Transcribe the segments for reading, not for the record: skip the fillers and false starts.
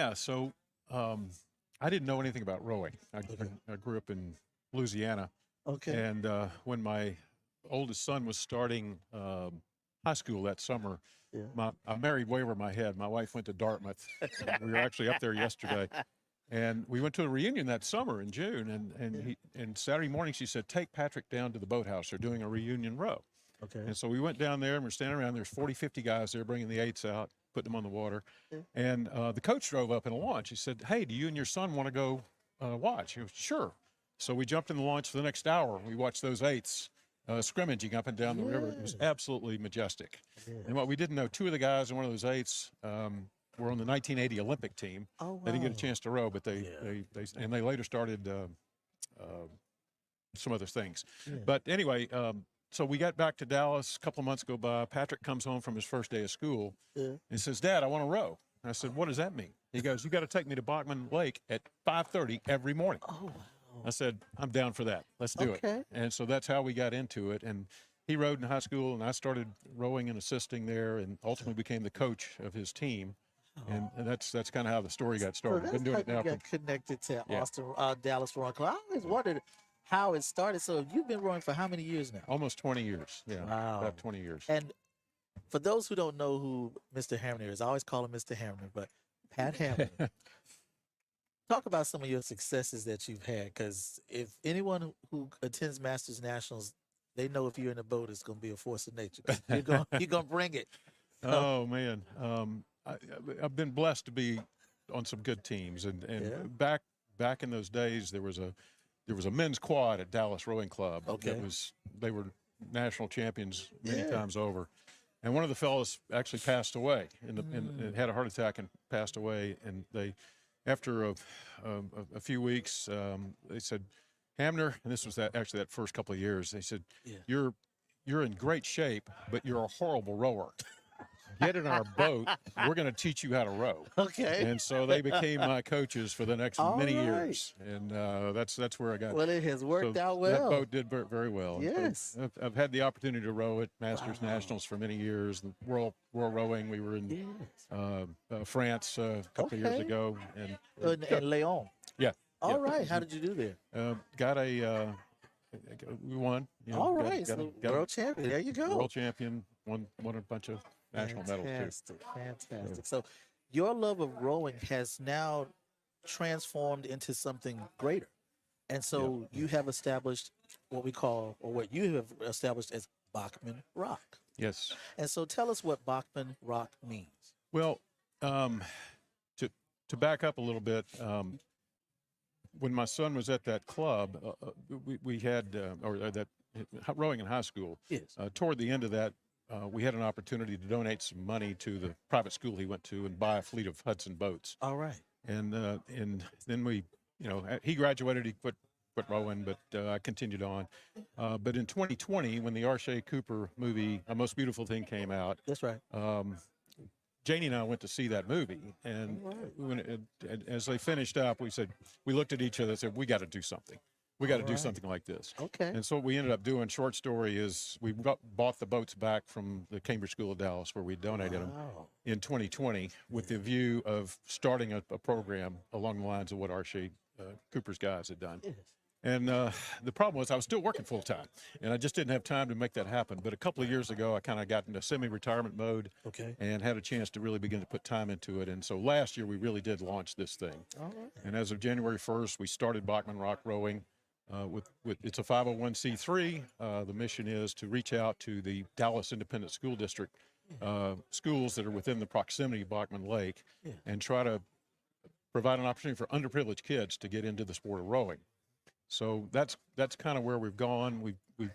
Yeah, so I didn't know anything about rowing. Okay. I grew up in Louisiana, Okay. and when my oldest son was starting high school that summer, Yeah. I married way over my head. My wife went to Dartmouth. We were actually up there yesterday, and we went to a reunion that summer in June. And Saturday morning she said, "Take Patrick down to the boathouse. They're doing a reunion row." Okay. And so we went down there and we're standing around. There's 40, 50 guys there bringing the eights out, putting them on the water. Yeah. And the coach drove up in a launch. He said, "Hey, do you and your son want to go watch?" He goes, "Sure." So we jumped in the launch for the next hour. We watched those eights scrimmaging up and down the river. It was absolutely majestic. Yeah. And what we didn't know, two of the guys in one of those eights were on the 1980 Olympic team. Oh, wow. They didn't get a chance to row, but they later started some other things. Yeah. But anyway, so we got back to Dallas. A couple of months go by. Patrick comes home from his first day of school and says, "Dad, I want to row." I said, "What does that mean?" He goes, "You got to take me to Bachman Lake at 5:30 every morning." Oh, wow. I said, "I'm down for that. Let's do it." And so that's how we got into it. And he rowed in high school, and I started rowing and assisting there, and ultimately became the coach of his team. And that's kind of how the story got started. So Been doing it now you for got connected to Dallas Rowing Club. I always wondered how it started. So you've been rowing for how many years now? almost 20 years. Yeah, Wow. about 20 years. And for those who don't know who Mr. Hamner is, I always call him Mr. Hamner, but Pat Hamner. Talk about some of your successes that you've had, because if anyone who attends Masters Nationals, they know if you're in a boat, it's going to be a force of nature. You're going to bring it. Oh man, I've been blessed to be on some good teams, and back in those days there was a men's quad at Dallas Rowing Club. Okay. They were national champions many times over, and one of the fellows actually passed away and had a heart attack and passed away. And they, after a few weeks, they said, "Hamner," and this was actually that first couple of years. They said, "You're in great shape, but you're a horrible rower. Get in our boat. We're going to teach you how to row." Okay. And so they became my coaches for the next many years, and that's where I got. Well, it has worked out well. That boat did very well. Yes. So I've had the opportunity to row at Masters Nationals for many years. The World Rowing, we were in France a couple of years ago, and Leon. Yeah. All right. How did you do there? We won. All right. So world champion. There you go. World champion. Won a bunch of national medals too. Fantastic. So your love of rowing has now transformed into something greater. And so you have established what you have established as Bachman ROC. Yes. And so tell us what Bachman ROC means. Well, to back up a little bit, when my son was at that club, we had that rowing in high school. Yes. Toward the end of that, we had an opportunity to donate some money to the private school he went to and buy a fleet of Hudson boats. All right. And then we, he graduated, he quit rowing, but I continued on. But in 2020, when the R.C. Cooper movie, A Most Beautiful Thing, came out. That's right. Janie and I went to see that movie, and as they finished up, we looked at each other and said, "We got to do something. We got to do something like this." Okay. And so what we ended up doing, short story, is we bought the boats back from the Cambridge School of Dallas, where we donated them in 2020, with the view of starting a program along the lines of what R.C. Cooper's guys had done. Yes. And the problem was I was still working full time, and I just didn't have time to make that happen. But a couple of years ago, I kind of got into semi-retirement mode and had a chance to really begin to put time into it. And so last year, we really did launch this thing. All right. And as of January 1st, we started Bachman ROC Rowing. It's a 501c3. The mission is to reach out to the Dallas Independent School District schools that are within the proximity of Bachman Lake and try to provide an opportunity for underprivileged kids to get into the sport of rowing. So that's kind of where we've gone. We've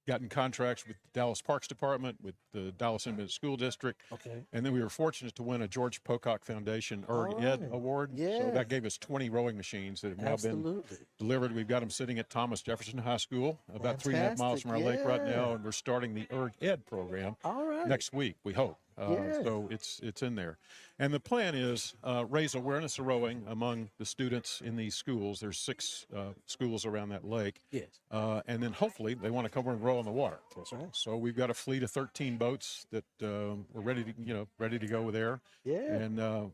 gotten contracts with the Dallas Parks Department, with the Dallas Independent School District. Okay. And then we were fortunate to win a George Pocock Foundation Ed Award. Yeah. So that gave us 20 rowing machines that have now been delivered. We've got them sitting at Thomas Jefferson High School, about 3.5 miles from our lake right now, and we're starting the Ed program next week, we hope. So it's in there. And the plan is raise awareness of rowing among the students in these schools. There's 6 schools around that lake. Yes. And then hopefully they want to come over and row on the water. That's right. So we've got a fleet of 13 boats that we're ready to go there. Yeah. And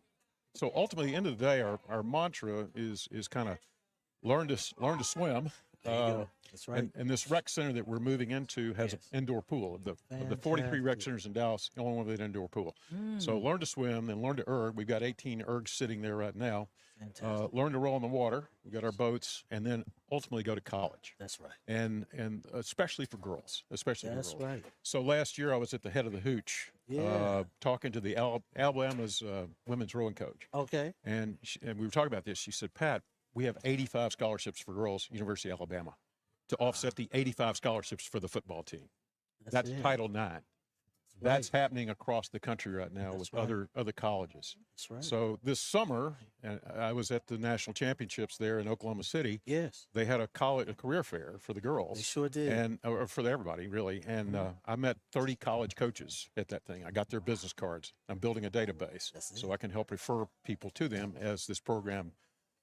So ultimately, at the end of the day, our mantra is kind of learn to swim. There you go. That's right. And this rec center that we're moving into has Yes. an indoor pool. Of the 43 rec Fantastic. centers in Dallas, the only one with an indoor pool. So learn to swim and learn to erg. We've got 18 ergs sitting there right now. Fantastic. Learn to roll in the water. We've got our boats, and then ultimately go to college. That's right. And especially for girls, especially That's for girls. right. So last year I was at the head of the hooch, Yeah. talking to the Alabama's women's rowing coach, Okay. and we were talking about this. She said, "Pat, we have 85 scholarships for girls, University of Alabama, to offset the 85 scholarships for the football team. That's it. Title IX. That's happening across the country right now with other colleges. That's right. So this summer, I was at the national championships there in Oklahoma City. Yes. They had a career fair for the girls. They sure did. And or for everybody, really. And I met 30 college coaches at that thing. I got their business cards. I'm building a database so I can help refer people to them as this program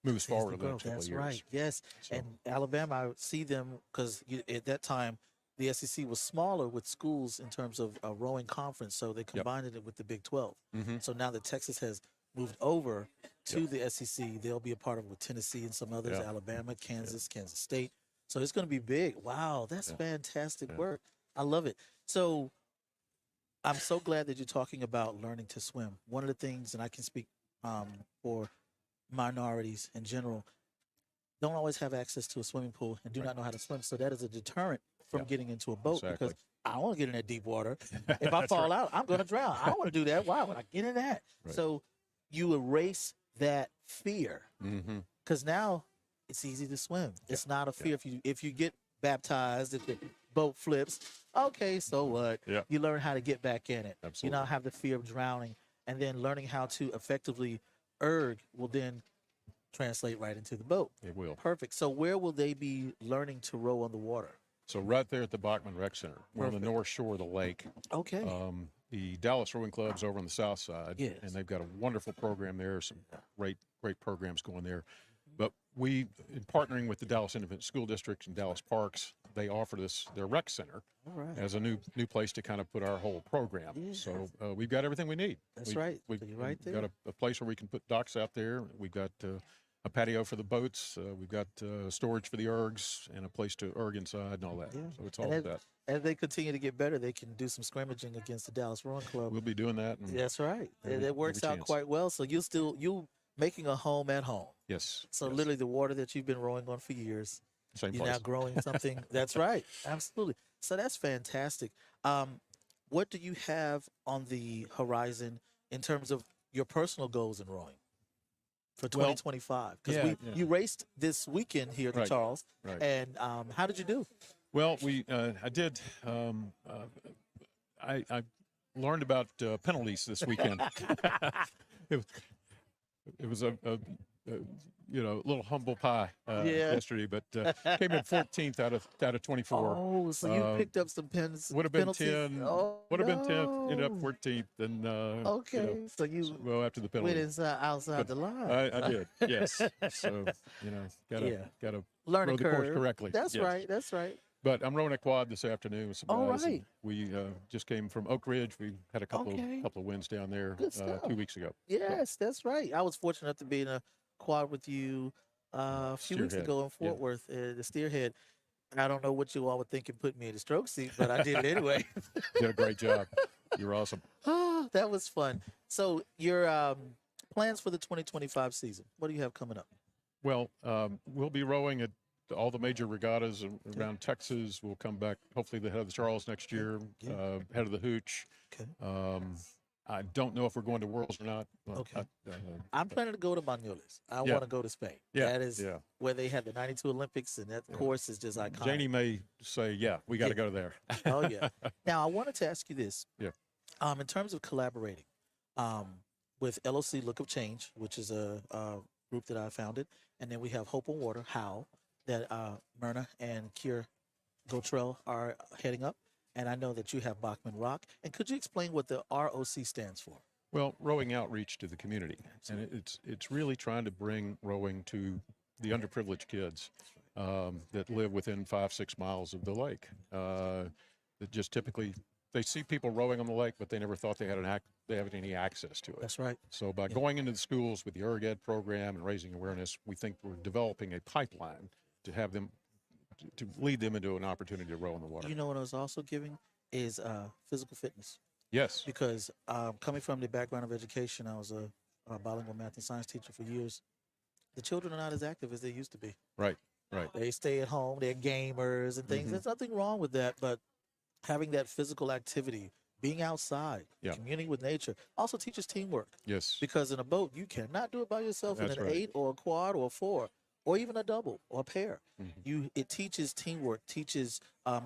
moves forward over the next couple of That's years. right. Yes. So- And Alabama, I see them because at that time, the SEC was smaller with schools in terms of a rowing conference, so they combined it with the Big 12. So now that Texas has moved over to the SEC, they'll be a part of it with Tennessee and some others, Alabama, Kansas, Kansas State. So it's going to be big. Wow, that's fantastic work. I love it. So I'm so glad that you're talking about learning to swim. One of the things, and I can speak for minorities in general, don't always have access to a swimming pool and do not know how to swim. So that is a deterrent from getting into a boat because I don't want to get in that deep water. If I fall out, I'm going to drown. I don't want to do that. Why would I get in that? So you erase that fear because now it's easy to swim. It's not a fear. If you get baptized, if the boat flips, okay, so what? You learn how to get back in it. Absolutely. You not have the fear of drowning, and then learning how to effectively erg will then translate right into the boat. It will. Perfect. So where will they be learning to row on the water? So right there at the Bachman Rec Center. We're on the north shore of the lake. Okay. The Dallas Rowing Club's over on the south side, Yes. and they've got a wonderful program there, some great programs going there. But we, in partnering with the Dallas Independent School District and Dallas Parks, they offered us their rec center as a new place to kind of put our whole program. So we've got everything we need. That's right. We've So you're right there. got a place where we can put docks out there. We've got a patio for the boats. We've got storage for the ergs and a place to erg inside and all that. So it's all of that. As they continue to get better, they can do some scrimmaging against the Dallas Rowing Club. We'll be doing that. And That's right. It works out chance. quite well. So you making a home at home. Yes. So literally the water that you've been rowing on for years, Same you're place. now growing something. That's right. Absolutely. So that's fantastic. What do you have on the horizon in terms of your personal goals in rowing for 2025? Because you raced this weekend here at the Charles. Right. And how did you do? Well, I did. I learned about penalties this weekend. It was a little humble pie yesterday, but came in 14th out of 24. Oh, so you picked up some Would have been penalties? 10. Oh, Would have been 10th. Ended up 14th, and okay, so you well after the penalty. went outside the line. I did. Yes. So gotta Learning row the course curve. correctly. That's Yes. right. That's right. But I'm rowing a quad this afternoon with some All guys. and right. We just came from Oak Ridge. We had a couple of wins down there Good stuff. 2 weeks ago. Yes, that's right. I was fortunate enough to be in a quad with you a few weeks Steerhead. ago in Fort Worth, the Steerhead. I don't know what you all would think and put me in the stroke seat, but I did it anyway. Did a great job. You're awesome. That was fun. So your plans for the 2025 season, what do you have coming up? Well, we'll be rowing at all the major regattas around Texas. We'll come back, hopefully, the head of the Charles next year, head of the Hooch. Okay. I don't know if we're going to Worlds or not. Okay. I'm planning to go to Banyoles. I want to go to Spain. Yeah, That is where they had the 92 Olympics, and that course is just iconic. Janie may say, we got to go there. Oh, yeah. Now, I wanted to ask you this. Yeah. In terms of collaborating with LOC Look of Change, which is a group that I founded, and then we have Hope on Water, HOW, that Myrna and Kier Gotrell are heading up. And I know that you have Bachman ROC. And could you explain what the ROC stands for? Well, rowing outreach to the community, and it's really trying to bring rowing to the underprivileged kids that live within 5-6 miles of the lake that just typically they see people rowing on the lake, but they never thought they had any access to it. That's right. So by going into the schools with the ERG program and raising awareness, we think we're developing a pipeline to have them to lead them into an opportunity to row in the water. You know what I was also giving is physical fitness. Yes. Because coming from the background of education, I was a bilingual math and science teacher for years. The children are not as active as they used to be. Right. Right. They stay at home. They're gamers and things. There's nothing wrong with that, but having that physical activity, being outside, communing with nature, also teaches teamwork. Yes. Because in a boat, you cannot do it by yourself. That's in an right. 8 or a quad or a 4 or even a double or a pair. It teaches teamwork, teaches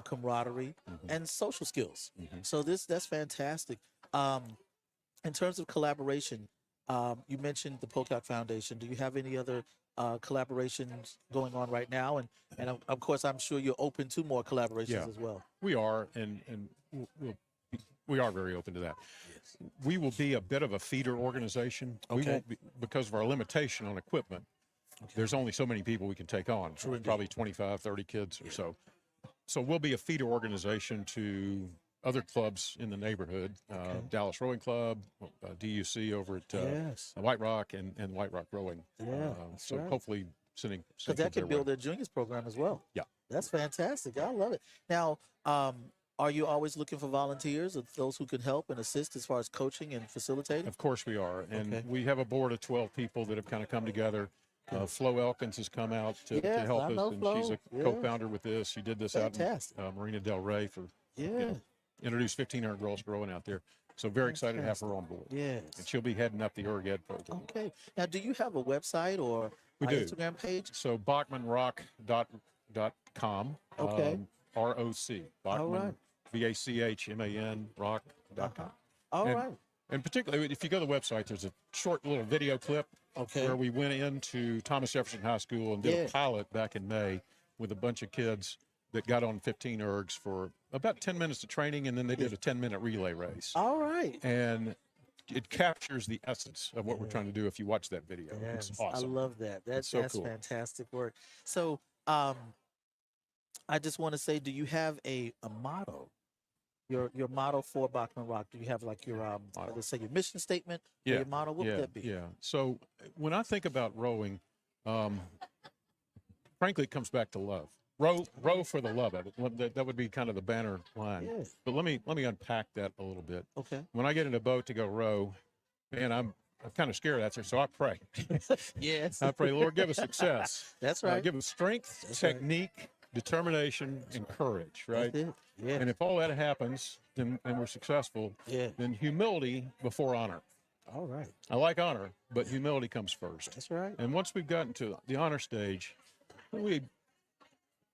camaraderie and social skills. So that's fantastic. In terms of collaboration, you mentioned the Pocock Foundation. Do you have any other collaborations going on right now? And of course, I'm sure you're open to more collaborations as well. We are, and we are very open to that. Yes. We will be a bit of a feeder organization. Okay. We won't be, because of our limitation on equipment. There's only so many people we can take on, probably 25, 30 kids or so. So we'll be a feeder organization to other clubs in the neighborhood, Dallas Rowing Club, DUC over at White Rock, and White Rock Rowing. So hopefully sending because that can build their juniors program as well. Yeah. That's fantastic. I love it. Now, are you always looking for volunteers or those who can help and assist as far as coaching and facilitating? Of course we are. And we have a board of 12 people that have kind of come together. Flo Elkins has come out to help us, and Flo. she's a co-founder with this. She did this out in Marina Del Rey for introduced 1,500 girls rowing out there. So very excited to have her on board. Yes. And she'll be heading up the ERG program. Okay. Now, do you have a website or we do. Instagram page? So BachmanROC.com. Okay. ROC. Bachman, BACHMAN, rock.com. All right. And particularly, if you go to the website, there's a short little video clip where we went into Thomas Jefferson High School and did a pilot back in May with a bunch of kids that got on 15 ERGs for about 10 minutes of training, and then they did a 10-minute relay race. All right. And it captures the essence of what we're trying to do if you watch that video. Yes. It's awesome. I love that. That's so cool. Fantastic work. So I just want to say, do you have a motto? Your motto for Bachman ROC? Do you have like your let's say your mission statement? Or your motto? What would that be? Yeah. So when I think about rowing, frankly, it comes back to love. Row for the love of it. That would be kind of the banner line. Yes. But let me unpack that a little bit. Okay. When I get in a boat to go row, man, I'm kind of scared out there, so I pray. Yes. I pray, Lord, give us success. That's right. Give us strength, technique, determination, and courage, right? That's it. Yeah. And if all that happens, and we're successful, then humility before honor. All right. I like honor, but humility comes first. That's right. And once we've gotten to the honor stage,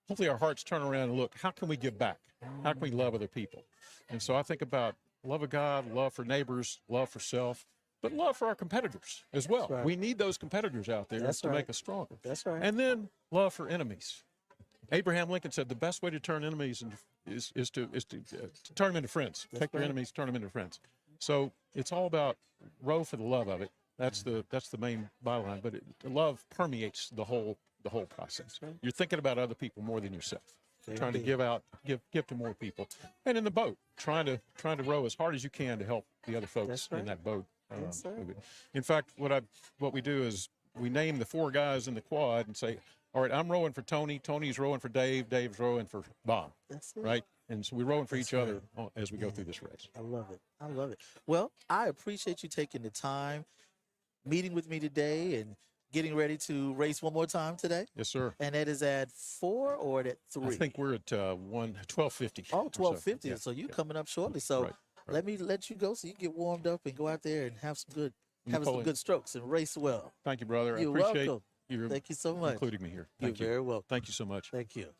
hopefully our hearts turn around and look, how can we give back? How can we love other people? And so I think about love of God, love for neighbors, love for self, but love for our competitors as well. Right. We need those competitors out there to make us stronger. That's right. And then love for enemies. Abraham Lincoln said the best way to turn enemies is to turn them into friends. Take your enemies, turn them into friends. So it's all about row for the love of it. That's the main byline. But love permeates the whole process. Right. You're thinking about other people more than yourself. Trying to give to more people. And in the boat, trying to row as hard as you can to help the other folks in that boat. In fact, what we do is we name the 4 guys in the quad and say, all right, I'm rowing for Tony. Tony's rowing for Dave. Dave's rowing for Bob. That's it. Right? And so we're rowing for each other as we go through this race. I love it. I love it. Well, I appreciate you taking the time, meeting with me today, and getting ready to race one more time today. Yes, sir. And that is at 4 or at 3? I think we're at 12:50. Oh, 12:50. So you're coming up shortly. So let me let you go so you get warmed up and go out there and have some good strokes and race well. Thank you, brother. You're I appreciate welcome. Thank you so much. including me here. You're very welcome. Thank you so much. Thank you.